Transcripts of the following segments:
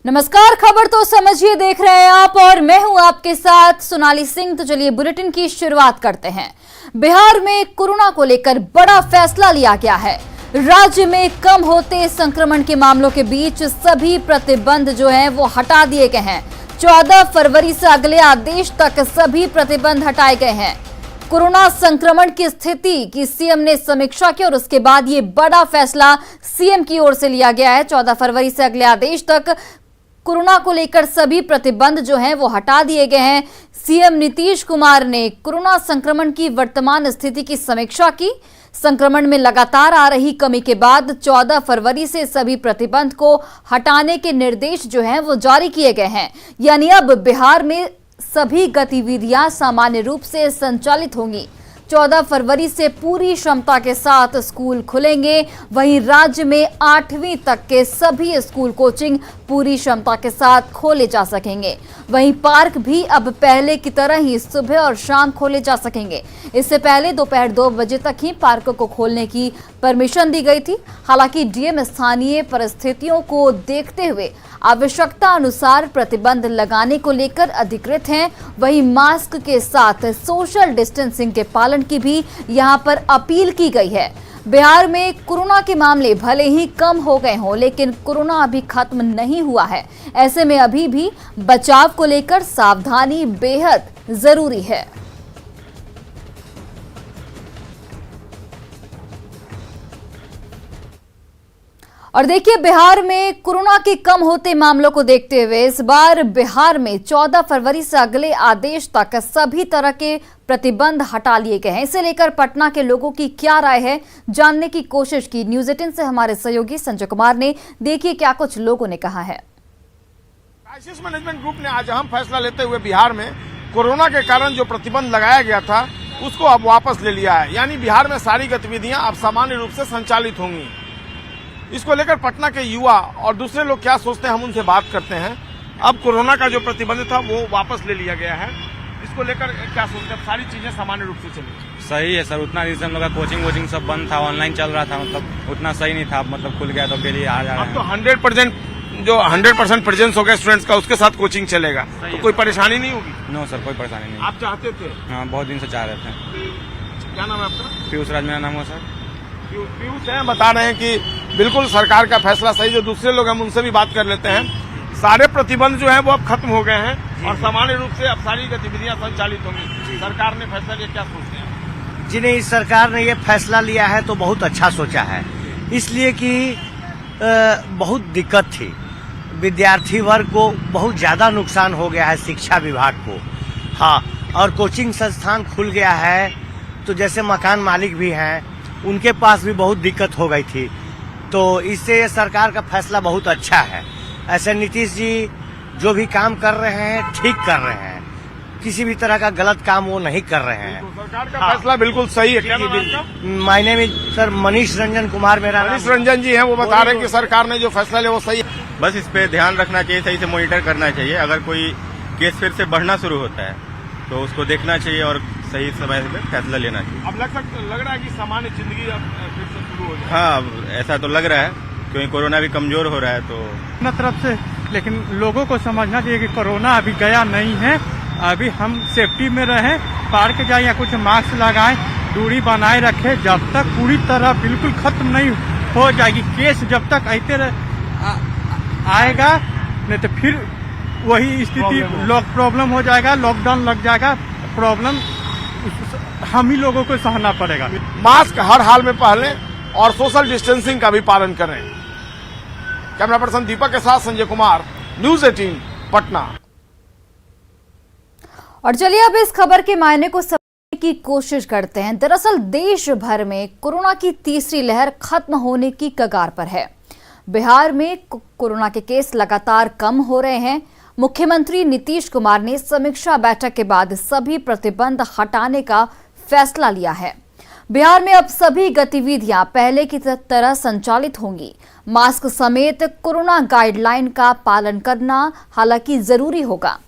नमस्कार, खबर तो समझिए देख रहे हैं आप और मैं हूं आपके साथ सोनाली सिंह। तो चलिए बुलेटिन की शुरुआत करते हैं। बिहार में कोरोना को लेकर बड़ा फैसला लिया गया है। राज्य में कम होते संक्रमण के मामलों के बीच सभी प्रतिबंध जो हैं वो हटा दिए गए हैं। 14 फरवरी से अगले आदेश तक सभी प्रतिबंध हटाए गए हैं। कोरोना संक्रमण की स्थिति की सीएम ने समीक्षा की और उसके बाद ये बड़ा फैसला सीएम की ओर से लिया गया है। 14 फरवरी से अगले आदेश तक कोरोना को लेकर सभी प्रतिबंध जो हैं वो हटा दिए गए हैं। सीएम नीतीश कुमार ने कोरोना संक्रमण की वर्तमान स्थिति की समीक्षा की। संक्रमण में लगातार आ रही कमी के बाद 14 फरवरी से सभी प्रतिबंध को हटाने के निर्देश जो हैं वो जारी किए गए हैं। यानी अब बिहार में सभी गतिविधियां सामान्य रूप से संचालित होंगी। 14 फरवरी से पूरी क्षमता के साथ स्कूल खुलेंगे। वहीं राज्य में 8वीं तक के सभी स्कूल कोचिंग पूरी क्षमता के साथ खोले जा सकेंगे। वहीं पार्क भी अब पहले की तरह ही सुबह और शाम खोले जा सकेंगे। इससे पहले दोपहर 2 बजे तक ही पार्क को खोलने की परमिशन दी गई थी। हालांकि डीएम स्थानीय परिस्थितियों को देखते हुए आवश्यकता अनुसार प्रतिबंध लगाने को लेकर अधिकृत हैं। वहीं मास्क के साथ सोशल डिस्टेंसिंग के पालन की भी यहां पर अपील की गई है। बिहार में कोरोना के मामले भले ही कम हो गए हों, लेकिन कोरोना अभी खत्म नहीं हुआ है। ऐसे में अभी भी बचाव को लेकर सावधानी बेहद जरूरी है। और देखिए, बिहार में कोरोना के कम होते मामलों को देखते हुए इस बार बिहार में 14 फरवरी से अगले आदेश तक सभी तरह के प्रतिबंध हटा लिए गए हैं। इसे लेकर पटना के लोगों की क्या राय है, जानने की कोशिश की न्यूज 18 से हमारे सहयोगी संजय कुमार ने। देखिए क्या कुछ लोगों ने कहा है। क्राइसिस मैनेजमेंट ग्रुप ने आज अहम फैसला लेते हुए बिहार में कोरोना के कारण जो प्रतिबंध लगाया गया था उसको अब वापस ले लिया है। यानी बिहार में सारी गतिविधियां अब सामान्य रूप से संचालित होंगी। इसको लेकर पटना के युवा और दूसरे लोग क्या सोचते हैं, हम उनसे बात करते हैं। अब कोरोना का जो प्रतिबंध था वो वापस ले लिया गया है। इसको लेकर क्या सोचते हैं? सारी चीजें सामान्य रूप से चलेंगी। सही है सर। उतना दिन से हम लोग का कोचिंग सब बंद था, ऑनलाइन चल रहा था, मतलब उतना सही नहीं था। मतलब खुल गया तो डेली आ जा रहा है। अब तो 100% प्रेजेंस हो गया स्टूडेंट्स का, उसके साथ कोचिंग चलेगा तो कोई परेशानी नहीं होगी। नो सर, कोई परेशानी नहीं। आप चाहते थे? हाँ, बहुत दिन से चाह रहे थे। क्या नाम है आपका? पीयूष राज मेरा नाम है सर। पीयूष हैं, बता रहे हैं कि बिल्कुल सरकार का फैसला सही। जो दूसरे लोग हम उनसे भी बात कर लेते हैं। सारे प्रतिबंध जो हैं वो अब खत्म हो गए हैं और सामान्य रूप से अब सारी गतिविधियां संचालित होंगी। सरकार ने फैसला लिया, क्या सोचते हैं? जी नहीं, सरकार ने ये फैसला लिया है तो बहुत अच्छा सोचा है। इसलिए कि बहुत दिक्कत थी, विद्यार्थी वर्ग को बहुत ज्यादा नुकसान हो गया है, शिक्षा विभाग को। हाँ, और कोचिंग संस्थान खुल गया है तो जैसे मकान मालिक भी हैं उनके पास भी बहुत दिक्कत हो गई थी। तो इससे सरकार का फैसला बहुत अच्छा है। ऐसे नीतीश जी जो भी काम कर रहे हैं ठीक कर रहे हैं, किसी भी तरह का गलत काम वो नहीं कर रहे हैं। तो सरकार का फैसला बिल्कुल सही है। क्या नाम है आपका? My name is sir Manish Ranjan Kumar मेरा नाम। मनीष रंजन जी हैं, वो बता रहे हैं कि सरकार ने जो फैसला लिया वो सही है। बस इस पे ध्यान रखना चाहिए, सही से मॉनिटर करना चाहिए। अगर कोई केस फिर से बढ़ना शुरू होता है तो उसको देखना चाहिए और सही समय में फैसला लेना चाहिए। अब लग रहा है कि सामान्य जिंदगी अब फिर से शुरू हो जाए। हाँ, ऐसा तो लग रहा है क्योंकि कोरोना भी कमजोर हो रहा है। तो अपना तरफ से, लेकिन लोगों को समझना चाहिए कि कोरोना अभी गया नहीं है। अभी हम सेफ्टी में रहें, पार्क जाए या कुछ मास्क लगाएं, दूरी बनाए रखें। जब तक पूरी तरह बिल्कुल खत्म नहीं हो जाएगी केस, जब तक ऐसे आएगा, नहीं तो फिर वही स्थिति प्रॉब्लम हो जाएगा, लॉकडाउन लग जाएगा। प्रॉब्लम हम ही लोगों को सहना पड़ेगा। मास्क हर हाल में पहने और सोशल डिस्टेंसिंग का भी पालन करें। कैमरा पर्सन दीपक के साथ संजय कुमार, न्यूज 18 पटना। और चलिए अब इस खबर के मायने को समझने की कोशिश करते हैं। दरअसल देश भर में कोरोना की तीसरी लहर खत्म होने की कगार पर है। बिहार में कोरोना के केस लगातार कम हो रहे हैं। मुख्यमंत्री नीतीश कुमार ने समीक्षा बैठक के बाद सभी प्रतिबंध हटाने का फैसला लिया है। बिहार में अब सभी गतिविधियां पहले की तरह संचालित होंगी। मास्क समेत कोरोना गाइडलाइन का पालन करना हालांकि जरूरी होगा।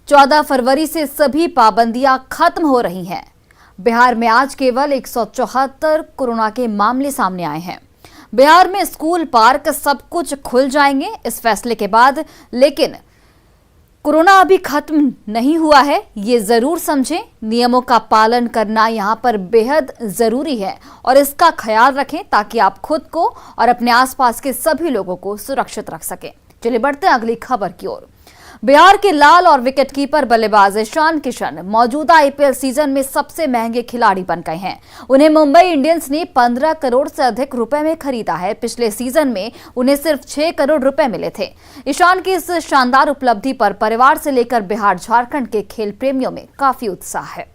14 फरवरी से सभी पाबंदियां खत्म हो रही हैं। बिहार में आज केवल 174 कोरोना के मामले सामने आए हैं। बिहार में स्कूल, पार्क सब कुछ खुल जाएंगे इस फैसले के बाद, लेकिन कोरोना अभी खत्म नहीं हुआ है, ये जरूर समझें। नियमों का पालन करना यहाँ पर बेहद जरूरी है और इसका ख्याल रखें ताकि आप खुद को और अपने आसपास के सभी लोगों को सुरक्षित रख सकें। चलिए बढ़ते हैं अगली खबर की ओर। बिहार के लाल और विकेटकीपर बल्लेबाज ईशान किशन मौजूदा आईपीएल सीजन में सबसे महंगे खिलाड़ी बन गए हैं। उन्हें मुंबई इंडियंस ने 15 करोड़ से अधिक रुपए में खरीदा है। पिछले सीजन में उन्हें सिर्फ 6 करोड़ रुपए मिले थे। ईशान की इस शानदार उपलब्धि पर परिवार से लेकर बिहार झारखंड के खेल प्रेमियों में काफी उत्साह है।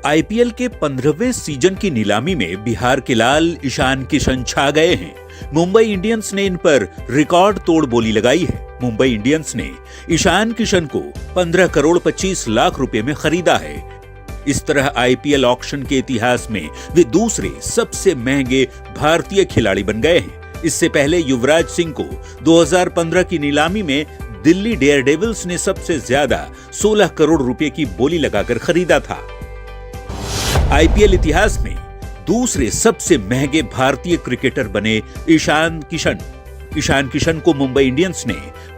आईपीएल के 15वें सीजन की नीलामी में बिहार के लाल ईशान किशन छा गए हैं। मुंबई इंडियंस ने इन पर रिकॉर्ड तोड़ बोली लगाई है। मुंबई इंडियंस ने ईशान किशन को 15 करोड़ 25 लाख रुपए में खरीदा है। इस तरह आईपीएल ऑक्शन के इतिहास में वे दूसरे सबसे महंगे भारतीय खिलाड़ी बन गए हैं। इससे पहले युवराज सिंह को 2015 की नीलामी में दिल्ली डेयरडेविल्स ने सबसे ज्यादा 16 करोड़ रुपए की बोली लगाकर खरीदा था। आईपीएल इतिहास में दूसरे सबसे महंगे भारतीय क्रिकेटर बने ईशान किशन। ईशान किशन को मुंबई इंडियंस ने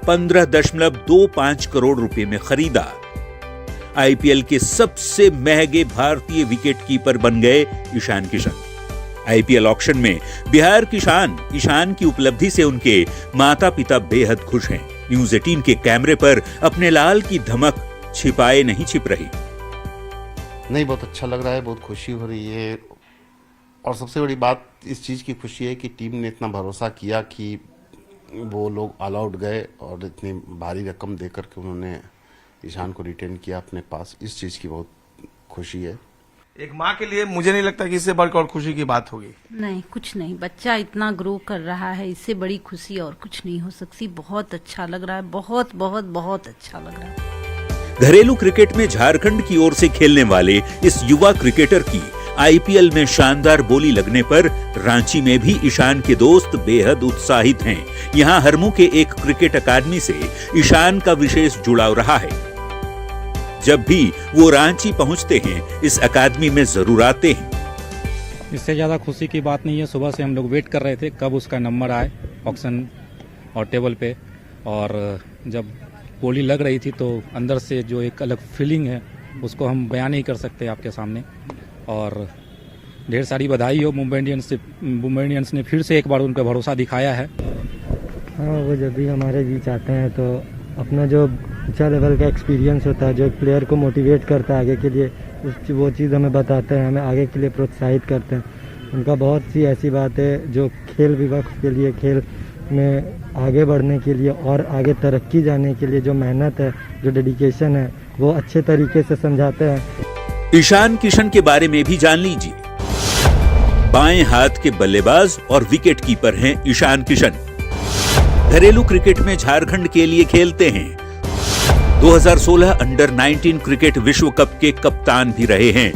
15.25 करोड़ रुपए में खरीदा। आईपीएल के सबसे महंगे भारतीय विकेटकीपर बन गए ईशान किशन। आईपीएल ऑक्शन में बिहार की ईशान की उपलब्धि से उनके माता पिता बेहद खुश हैं। न्यूज़ 18 के कैमरे पर अपने लाल की धमक छिपाए नहीं छिप रही। नहीं, बहुत अच्छा लग रहा है, बहुत खुशी हो रही है। और सबसे बड़ी बात इस चीज़ की खुशी है कि टीम ने इतना भरोसा किया कि वो लोग ऑल आउट गए और इतनी भारी रकम देकर के उन्होंने ईशान को रिटेन किया अपने पास। इस चीज़ की बहुत खुशी है। एक माँ के लिए मुझे नहीं लगता कि इससे बढ़कर और खुशी की बात होगी। नहीं, कुछ नहीं। बच्चा इतना ग्रो कर रहा है, इससे बड़ी खुशी और कुछ नहीं हो सकती। बहुत अच्छा लग रहा है, बहुत बहुत बहुत अच्छा लग रहा है। घरेलू क्रिकेट में झारखंड की ओर से खेलने वाले इस युवा क्रिकेटर की आईपीएल में शानदार बोली लगने पर रांची में भी ईशान के दोस्त बेहद उत्साहित हैं। यहां हरमू के एक क्रिकेट अकादमी से ईशान का विशेष जुड़ाव रहा है। जब भी वो रांची पहुंचते हैं, इस अकादमी में जरूर आते हैं। इससे ज्यादा खुशी की बात नहीं है। सुबह से हम लोग वेट कर रहे थे कब उसका नंबर आए ऑक्शन और टेबल पे, और जब बोली लग रही थी तो अंदर से जो एक अलग फीलिंग है उसको हम बयान नहीं कर सकते आपके सामने। और ढेर सारी बधाई हो मुंबई इंडियंस ने फिर से एक बार उन पर भरोसा दिखाया है। हाँ, वो जब भी हमारे बीच आते हैं तो अपना जो ऊंचा लेवल का एक्सपीरियंस होता है, जो एक प्लेयर को मोटिवेट करता है आगे के लिए, वो चीज़ हमें बताते हैं, हमें आगे के लिए प्रोत्साहित करते हैं। उनका बहुत सी ऐसी बात है जो खेल विभाग के लिए, खेल में आगे बढ़ने के लिए और आगे तरक्की जाने के लिए जो मेहनत है, जो डेडिकेशन है, वो अच्छे तरीके से समझाते हैं। ईशान किशन के बारे में भी जान लीजिए। बाएं हाथ के बल्लेबाज और विकेट कीपर हैं ईशान किशन। घरेलू क्रिकेट में झारखंड के लिए खेलते हैं। 2016 अंडर 19 क्रिकेट विश्व कप के कप्तान भी रहे हैं।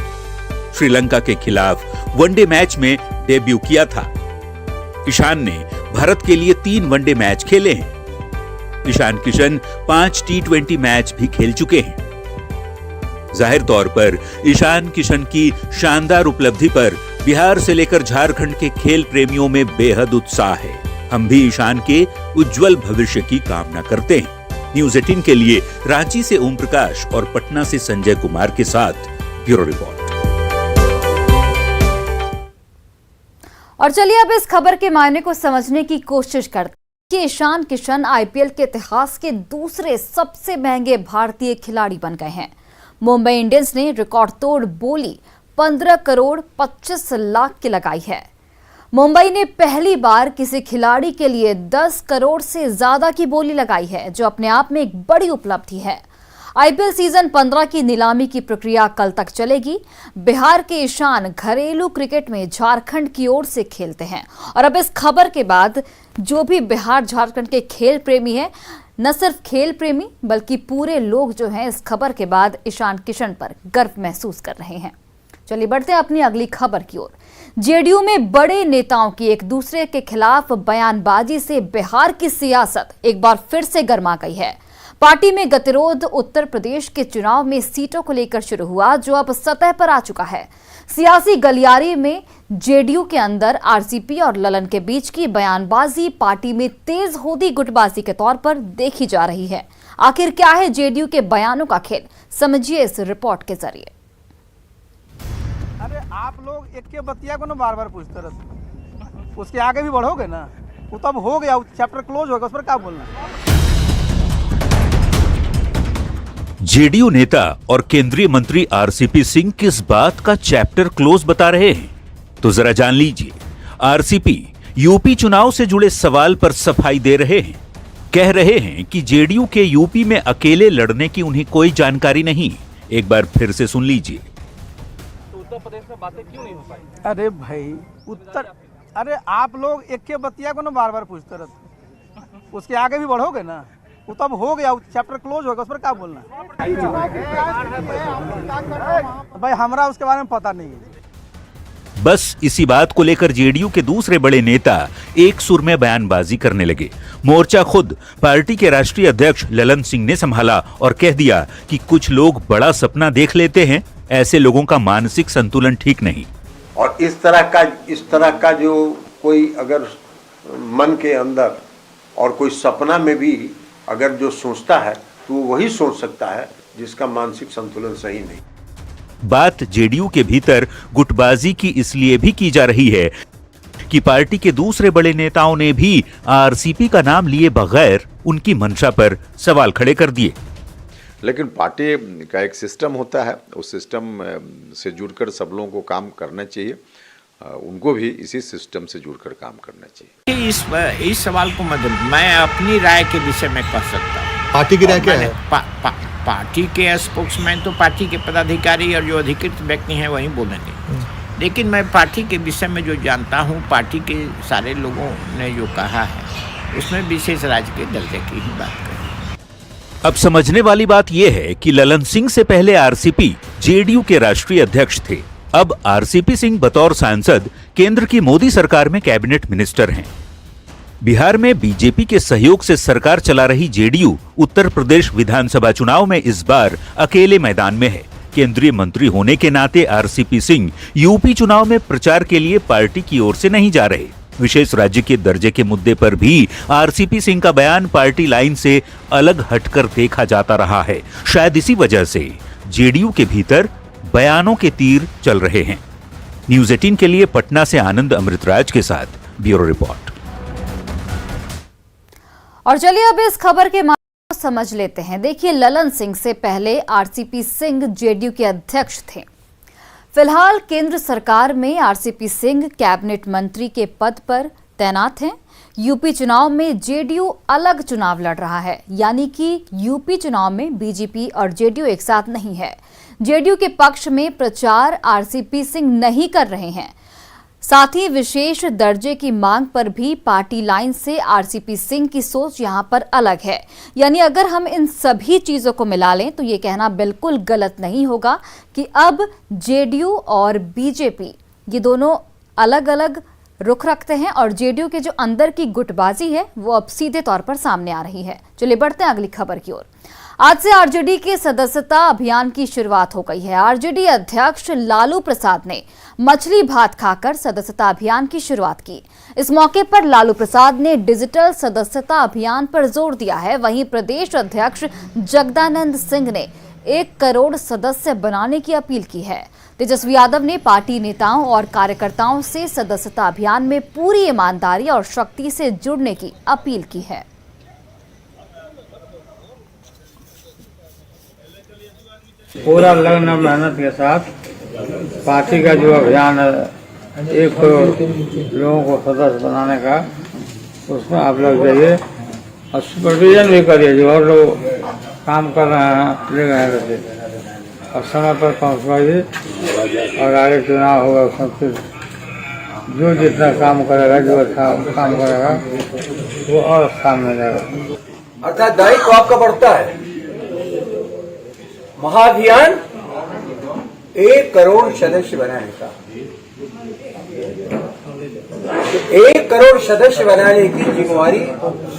श्रीलंका के खिलाफ वनडे मैच में डेब्यू किया था। ईशान ने भारत के लिए 3 वनडे मैच खेले हैं। ईशान किशन 5 T20 मैच भी खेल चुके हैं। जाहिर तौर पर ईशान किशन की शानदार उपलब्धि पर बिहार से लेकर झारखंड के खेल प्रेमियों में बेहद उत्साह है। हम भी ईशान के उज्जवल भविष्य की कामना करते हैं। न्यूज़ 18 के लिए रांची से ओम प्रकाश और पटना से संजय कुमार के साथ ब्यूरो रिपोर्ट। और चलिए अब इस खबर के मायने को समझने की कोशिश करते हैं कि ईशान किशन आईपीएल के इतिहास के दूसरे सबसे महंगे भारतीय खिलाड़ी बन गए हैं। मुंबई इंडियंस ने रिकॉर्ड तोड़ बोली 15 करोड़ 25 लाख की लगाई है। मुंबई ने पहली बार किसी खिलाड़ी के लिए 10 करोड़ से ज्यादा की बोली लगाई है, जो अपने आप में एक बड़ी उपलब्धि है। आईपीएल सीजन 15 की नीलामी की प्रक्रिया कल तक चलेगी। बिहार के ईशान घरेलू क्रिकेट में झारखंड की ओर से खेलते हैं और अब इस खबर के बाद जो भी बिहार झारखंड के खेल प्रेमी हैं, न सिर्फ खेल प्रेमी बल्कि पूरे लोग जो हैं इस खबर के बाद ईशान किशन पर गर्व महसूस कर रहे हैं। चलिए बढ़ते हैं अपनी अगली खबर की ओर। जेडीयू में बड़े नेताओं की एक दूसरे के खिलाफ बयानबाजी से बिहार की सियासत एक बार फिर से गर्मा गई है। पार्टी में गतिरोध उत्तर प्रदेश के चुनाव में सीटों को लेकर शुरू हुआ, जो अब सतह पर आ चुका है। सियासी गलियारे में जेडीयू के अंदर आरसीपी और ललन के बीच की बयानबाजी पार्टी में तेज होती गुटबाजी के तौर पर देखी जा रही है। आखिर क्या है जेडीयू के बयानों का खेल, समझिए इस रिपोर्ट के जरिए। अरे आप लोग एक के बतिया को ना बार बार पूछते रहते, उसके आगे भी बढ़ोगे ना, वो तब हो गया, चैप्टर क्लोज होगा, उस पर क्या बोलना। जेडीयू नेता और केंद्रीय मंत्री आरसीपी सिंह किस बात का चैप्टर क्लोज बता रहे हैं, तो जरा जान लीजिए। आरसीपी यूपी चुनाव से जुड़े सवाल पर सफाई दे रहे हैं। कह रहे हैं कि जेडीयू के यूपी में अकेले लड़ने की उन्हें कोई जानकारी नहीं। एक बार फिर से सुन लीजिए। तो उत्तर प्रदेश में बातें क्यों नहीं हो पाई? अरे भाई अरे आप लोग एक के बतिया को ना बार बार पूछते रहते, उसके आगे भी बढ़ोगे ना, वो तब हो गया, चैप्टर क्लोज होगा, उस पर क्या बोलना। भाई हमरा उसके बारे में पता नहीं है। बस इसी बात को लेकर जेडीयू के दूसरे बड़े नेता एक सुर में बयानबाजी करने लगे। मोर्चा खुद पार्टी के राष्ट्रीय अध्यक्ष ललन सिंह ने संभाला और कह दिया कि कुछ लोग बड़ा सपना देख लेते हैं, ऐसे लोगों का मानसिक संतुलन ठीक नहीं। और इस तरह का जो कोई अगर मन के अंदर और कोई सपना में भी अगर जो सोचता है तो वो वही सोच सकता है जिसका मानसिक संतुलन सही नहीं। बात जेडीयू के भीतर गुटबाजी की इसलिए भी की जा रही है कि पार्टी के दूसरे बड़े नेताओं ने भी आरसीपी का नाम लिए बगैर उनकी मंशा पर सवाल खड़े कर दिए। लेकिन पार्टी का एक सिस्टम होता है, उस सिस्टम से जुड़कर सब लोगों को काम करना चाहिए, उनको भी इसी सिस्टम से जुड़कर काम करना चाहिए। इस सवाल को मैं अपनी राय के विषय में कह सकता हूँ। पार्टी की राय क्या है? पार्टी के स्पोक्समैन तो पार्टी के पदाधिकारी और जो अधिकृत व्यक्ति हैं वही बोलेंगे, लेकिन मैं पार्टी के विषय में जो जानता हूँ, पार्टी के सारे लोगों ने जो कहा है उसमें विशेष राज्य के दर्जे की ही बात करें। अब समझने वाली बात यह है कि ललन सिंह से पहले आरसीपी जेडीयू के राष्ट्रीय अध्यक्ष थे। अब आरसीपी सिंह बतौर सांसद केंद्र की मोदी सरकार में कैबिनेट मिनिस्टर हैं। बिहार में बीजेपी के सहयोग से सरकार चला रही जेडीयू उत्तर प्रदेश विधानसभा चुनाव में इस बार अकेले मैदान में है। केंद्रीय मंत्री होने के नाते आरसीपी सिंह यूपी चुनाव में प्रचार के लिए पार्टी की ओर से नहीं जा रहे। विशेष राज्य के दर्जे के मुद्दे पर भी आरसीपी सिंह का बयान पार्टी लाइन से अलग हटकर देखा जाता रहा है। शायद इसी वजह से जेडीयू के भीतर बयानों के तीर चल रहे हैं। न्यूज़ 18 के लिए पटना से आनंद अमृतराज के साथ ब्यूरो रिपोर्ट। और चलिए अब इस खबर के मामले को समझ लेते हैं। देखिए, ललन सिंह से पहले आरसीपी सिंह जेडीयू के अध्यक्ष थे। फिलहाल केंद्र सरकार में आरसीपी सिंह कैबिनेट मंत्री के पद पर तैनात हैं। यूपी चुनाव में जेडीयू अलग चुनाव लड़ रहा है, यानी कि यूपी चुनाव में बीजेपी और जेडीयू एक साथ नहीं है। जेडीयू के पक्ष में प्रचार आरसीपी सिंह नहीं कर रहे हैं। साथ ही विशेष दर्जे की मांग पर भी पार्टी लाइन से आरसीपी सिंह की सोच यहां पर अलग है। यानी अगर हम इन सभी चीजों को मिला लें तो ये कहना बिल्कुल गलत नहीं होगा कि अब जेडीयू और बीजेपी ये दोनों अलग अलग रुख रखते हैं और जेडीयू के जो अंदर की गुटबाजी है वो अब सीधे तौर पर सामने आ रही है। चलिए बढ़ते हैं अगली खबर की ओर। आज से आरजेडी के सदस्यता अभियान की शुरुआत हो गई है। आरजेडी अध्यक्ष लालू प्रसाद ने मछली भात खाकर सदस्यता अभियान की शुरुआत की। इस मौके पर लालू प्रसाद ने डिजिटल सदस्यता अभियान पर जोर दिया है। वहीं प्रदेश अध्यक्ष जगदानंद सिंह ने 1 करोड़ सदस्य बनाने की अपील की है। तेजस्वी यादव ने पार्टी नेताओं और कार्यकर्ताओं से सदस्यता अभियान में पूरी ईमानदारी और शक्ति से जुड़ने की अपील की है। पूरा लगन मेहनत के साथ पार्टी का जो अभियान है 1 करोड़ लोगों को सदस्य बनाने का, उसमें आप लोग जाइए और सुपरविजन भी करिए। जो और लोग काम कर रहे हैं ले गए रहते और समय पर पहुँचवाइए और आगे चुनाव होगा उसमें फिर जो जितना काम करेगा, जो अच्छा काम करेगा वो और सामने जाएगा। अर्थात दायित्व आपका बढ़ता है। महाअभियान 1 करोड़ सदस्य बनाने का, 1 करोड़ सदस्य बनाने की जिम्मेवारी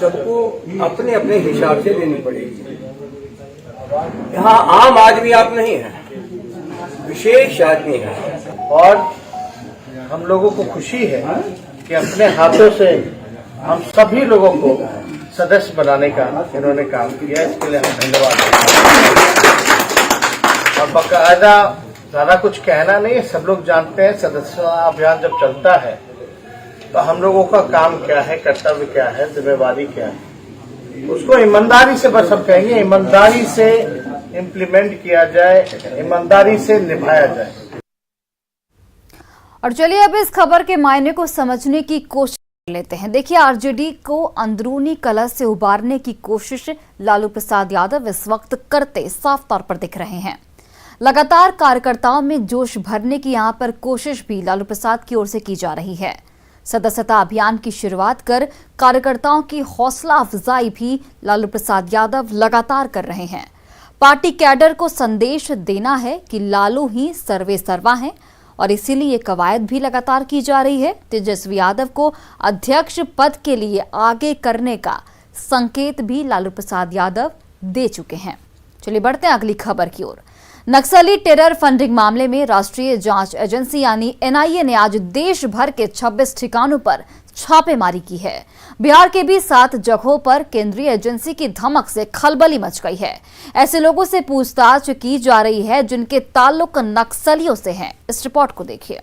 सबको अपने अपने हिसाब से लेनी पड़ेगी। यहाँ आम आदमी आप नहीं है, विशेष आदमी है। और हम लोगों को खुशी है कि अपने हाथों से हम सभी लोगों को सदस्य बनाने का इन्होंने काम किया, इसके लिए हम धन्यवाद देते हैं। और बाकायदा ज्यादा कुछ कहना नहीं है, सब लोग जानते हैं सदस्यता अभियान जब चलता है तो हम लोगों का काम क्या है, कर्तव्य क्या है, जिम्मेवारी क्या है, उसको ईमानदारी से बस हम कहेंगे ईमानदारी से इम्प्लीमेंट किया जाए, ईमानदारी से निभाया जाए। और चलिए अब इस खबर के मायने को समझने की कोशिश कर लेते हैं। देखिए, आरजेडी को अंदरूनी कलह से उबारने की कोशिश लालू प्रसाद यादव इस वक्त करते साफ तौर पर दिख रहे हैं। लगातार कार्यकर्ताओं में जोश भरने की यहां पर कोशिश भी लालू प्रसाद की ओर से की जा रही है। सदस्यता अभियान की शुरुआत कर कार्यकर्ताओं की हौसला अफजाई भी लालू प्रसाद यादव लगातार कर रहे हैं। पार्टी कैडर को संदेश देना है कि लालू ही सर्वे सर्वा हैं और इसीलिए कवायद भी लगातार की जा रही है। तेजस्वी यादव को अध्यक्ष पद के लिए आगे करने का संकेत भी लालू प्रसाद यादव दे चुके हैं। चलिए बढ़ते हैं अगली खबर की ओर। नक्सली टेरर फंडिंग मामले में राष्ट्रीय जांच एजेंसी यानी एनआईए ने आज देश भर के 26 ठिकानों पर छापेमारी की है। बिहार के भी 7 जगहों पर केंद्रीय एजेंसी की धमक से खलबली मच गई है। ऐसे लोगों से पूछताछ की जा रही है जिनके ताल्लुक नक्सलियों से हैं। इस रिपोर्ट को देखिए।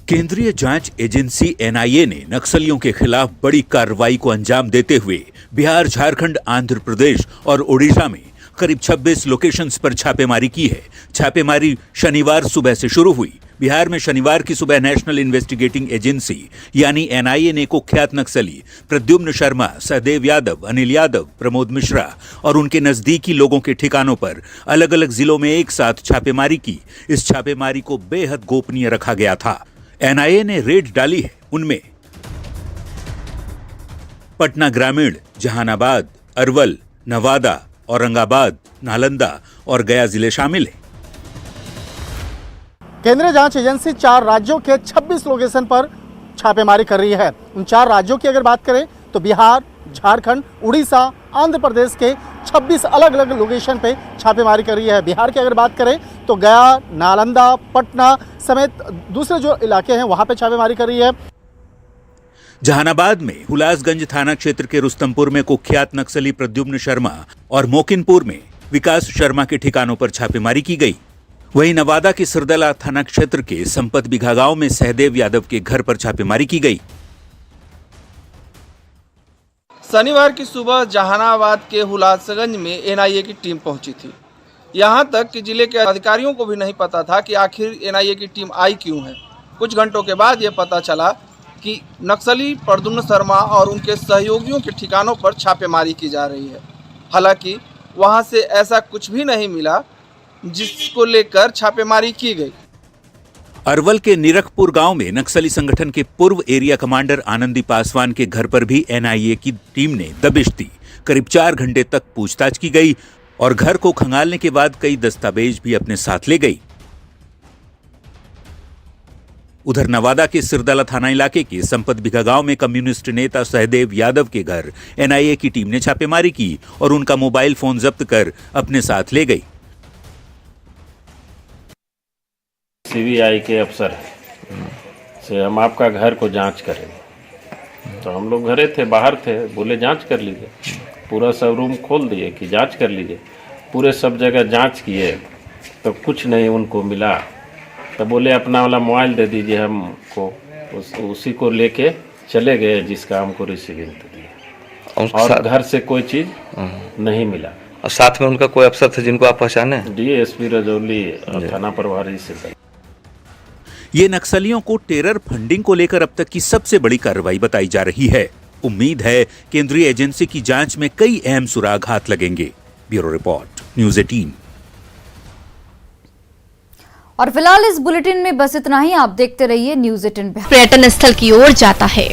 केंद्रीय जांच एजेंसी एनआईए ने नक्सलियों के खिलाफ बड़ी कार्रवाई को अंजाम देते हुए बिहार, झारखंड, आंध्र प्रदेश और ओडिशा में करीब 26 लोकेशंस पर छापेमारी की है। छापेमारी शनिवार सुबह से शुरू हुई। बिहार में शनिवार की सुबह नेशनल इन्वेस्टिगेटिंग एजेंसी यानी एनआईए ने कुख्यात नक्सली प्रद्युम्न शर्मा, सहदेव यादव, अनिल यादव, प्रमोद मिश्रा और उनके नजदीकी लोगों के ठिकानों पर अलग अलग जिलों में एक साथ छापेमारी की। इस छापेमारी को बेहद गोपनीय रखा गया था। एनआईए ने रेड डाली है, उनमें पटना ग्रामीण, जहानाबाद, अरवल, नवादा, औरंगाबाद, नालंदा और गया जिले शामिल हैं। केंद्रीय जांच एजेंसी 4 राज्यों के 26 लोकेशन पर छापेमारी कर रही है। उन 4 राज्यों की अगर बात करें तो बिहार, झारखंड, उड़ीसा, आंध्र प्रदेश के 26 अलग अलग लोकेशन पे छापेमारी कर रही है। बिहार की अगर बात करें तो गया, नालंदा, पटना समेत दूसरे जो इलाके हैं वहां पे छापेमारी कर रही है। जहानाबाद में हुलासगंज थाना क्षेत्र के रुस्तमपुर में कुख्यात नक्सली प्रद्युम्न शर्मा और मोकिनपुर में विकास शर्मा के ठिकानों पर छापेमारी की गई। वहीं नवादा के सिरदला थाना क्षेत्र के संपत बिघा गांव में सहदेव यादव के घर पर छापेमारी की गई। शनिवार की सुबह जहानाबाद के हुलासगंज में एनआईए की टीम पहुंची थी। यहां तक कि जिले के अधिकारियों को भी नहीं पता था कि आखिर एनआईए की टीम आई क्यों है। कुछ घंटों के बाद यह पता चला कि नक्सली प्रद्युम्न शर्मा और उनके सहयोगियों के ठिकानों पर छापेमारी की जा रही है। हालांकि वहां से ऐसा कुछ भी नहीं मिला जिसको लेकर छापेमारी की गई। अरवल के निरखपुर गांव में नक्सली संगठन के पूर्व एरिया कमांडर आनंदी पासवान के घर पर भी एनआईए की टीम ने दबिश दी। करीब 4 घंटे तक पूछताछ की गई और घर को खंगालने के बाद कई दस्तावेज भी अपने साथ ले गई। उधर नवादा के सिरदला थाना इलाके के संपत बिघा गांव में कम्युनिस्ट नेता सहदेव यादव के घर एनआईए की टीम ने छापेमारी की और उनका मोबाइल फोन जब्त कर अपने साथ ले गई। सीबीआई के अफसर से हम आपका घर को जांच करेंगे, तो हम लोग घरे थे, बाहर थे, बोले जांच कर लीजिए। पूरा सब रूम खोल दिए कि जांच कर लीजिए। पूरे सब जगह जांच किए तो कुछ नहीं उनको मिला। तो बोले अपना वाला मोबाइल दे दीजिए हमको, उसी को लेके चले गए जिसका हमको रिसीविंग दिया और घर से कोई चीज़ नहीं मिला। और साथ में उनका कोई अफसर थे जिनको आप पहचाने? डीएसपी रजौली थाना प्रभारी से। ये नक्सलियों को टेरर फंडिंग को लेकर अब तक की सबसे बड़ी कार्रवाई बताई जा रही है। उम्मीद है केंद्रीय एजेंसी की जांच में कई अहम सुराग हाथ लगेंगे। Bureau report, news 18। और फिलहाल इस बुलेटिन में बस इतना ही। आप देखते रहिए न्यूज़ 18। पर्यटन स्थल की ओर जाता है।